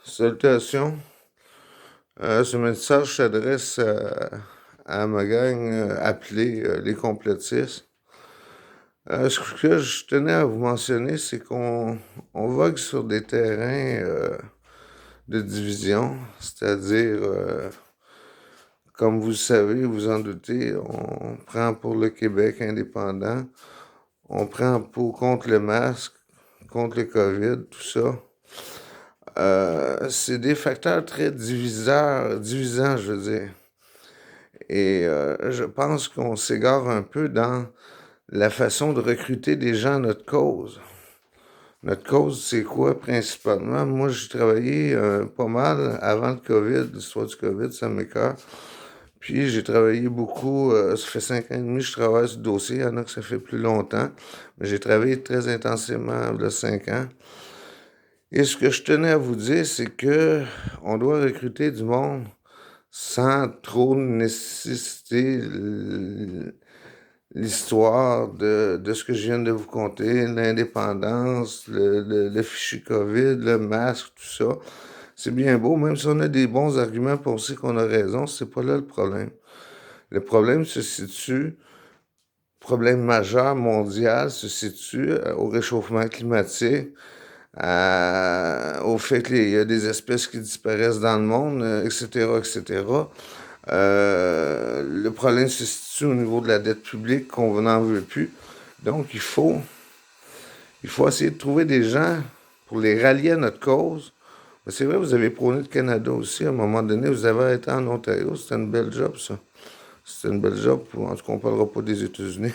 Salutations. Ce message s'adresse à ma gang appelée les complotistes. Ce que je tenais à vous mentionner, c'est qu'on vogue sur des terrains de division, c'est-à-dire, comme vous le savez, vous en doutez, on prend pour le Québec indépendant, on prend pour contre le masque, contre le COVID, tout ça. C'est des facteurs très divisants, je veux dire. Et je pense qu'on s'égare un peu dans la façon de recruter des gens à notre cause. Notre cause, c'est quoi principalement? Moi, j'ai travaillé pas mal avant le COVID, l'histoire du COVID, ça m'écoeure. Puis j'ai travaillé beaucoup, ça fait 5 ans et demi que je travaille sur le dossier, il y en a que ça fait plus longtemps, mais j'ai travaillé très intensément il y a 5 ans. Et ce que je tenais à vous dire, c'est que on doit recruter du monde sans trop nécessiter l'histoire de ce que je viens de vous conter, l'indépendance, le fichier COVID, le masque, tout ça. C'est bien beau, même si on a des bons arguments pour penser qu'on a raison, c'est pas là le problème. Le problème se situe, problème majeur mondial se situe au réchauffement climatique, au fait qu'il y a des espèces qui disparaissent dans le monde, etc., etc. Le problème se situe au niveau de la dette publique qu'on n'en veut plus. Donc, il faut essayer de trouver des gens pour les rallier à notre cause. Mais c'est vrai, vous avez prôné le Canada aussi. À un moment donné, vous avez été en Ontario. C'était une belle job, ça. C'était une belle job. En tout cas, on ne parlera pas des États-Unis.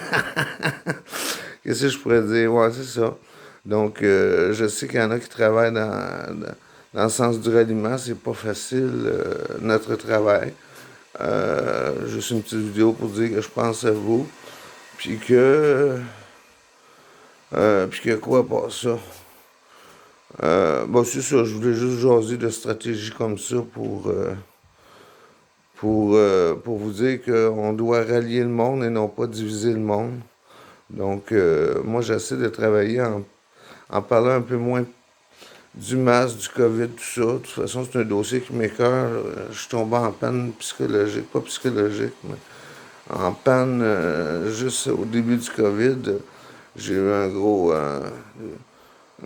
Qu'est-ce que je pourrais dire? Ouais, c'est ça. Donc, je sais qu'il y en a qui travaillent dans le sens du ralliement. C'est pas facile, notre travail. Juste une petite vidéo pour dire que je pense à vous. Puis que quoi, pas ça. Bon, c'est ça, je voulais juste jaser de stratégie comme ça pour vous dire qu'on doit rallier le monde et non pas diviser le monde. Donc, moi, j'essaie de travailler en parlant un peu moins du masque, du COVID, tout ça. De toute façon, c'est un dossier qui m'écoeure. Je suis tombé en panne psychologique, pas psychologique, mais en panne juste au début du COVID. J'ai eu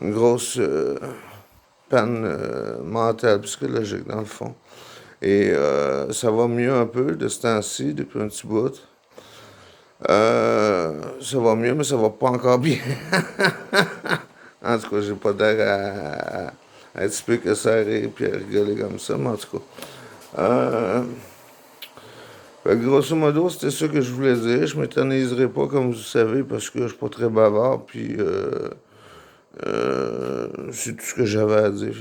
une grosse panne mentale, psychologique, dans le fond. Et ça va mieux un peu de ce temps-ci, depuis un petit bout. Ça va mieux, mais ça va pas encore bien. En tout cas, j'ai pas d'air à être peu que ça et puis à rigoler comme ça, mais en tout cas. Fait que grosso modo, c'était ça que je voulais dire. Je m'éterniserai pas, comme vous savez, parce que je suis pas très bavard, puis c'est tout ce que j'avais à dire.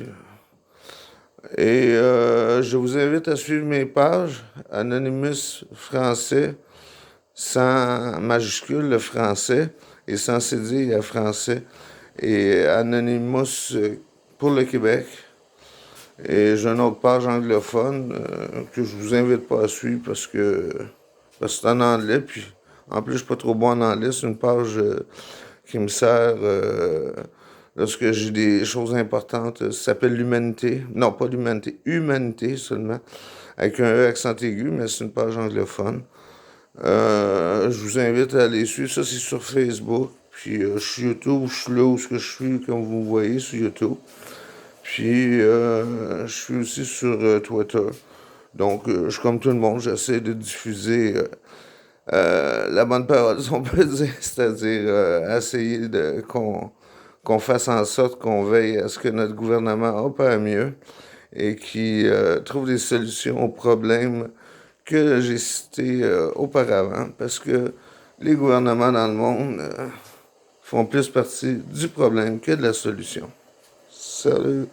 Et je vous invite à suivre mes pages, Anonymous français, sans majuscule le français, et sans cédille à français, et Anonymous pour le Québec. Et j'ai une autre page anglophone que je vous invite pas à suivre parce que c'est en anglais, puis en plus je suis pas trop bon en anglais, c'est une page qui me sert lorsque j'ai des choses importantes. Ça s'appelle l'Humanité. Non, pas l'Humanité, Humanité seulement, avec un E accent aigu, mais c'est une page anglophone. Je vous invite à aller suivre. Ça, c'est sur Facebook. Puis sur YouTube, je suis là où je suis, comme vous voyez, sur YouTube. Puis je suis aussi sur Twitter. Donc, je suis comme tout le monde, j'essaie de diffuser la bonne parole, si on peut dire, c'est-à-dire essayer qu'on fasse en sorte qu'on veille à ce que notre gouvernement opère mieux et qu'il trouve des solutions aux problèmes que j'ai cités auparavant, parce que les gouvernements dans le monde font plus partie du problème que de la solution. Salut!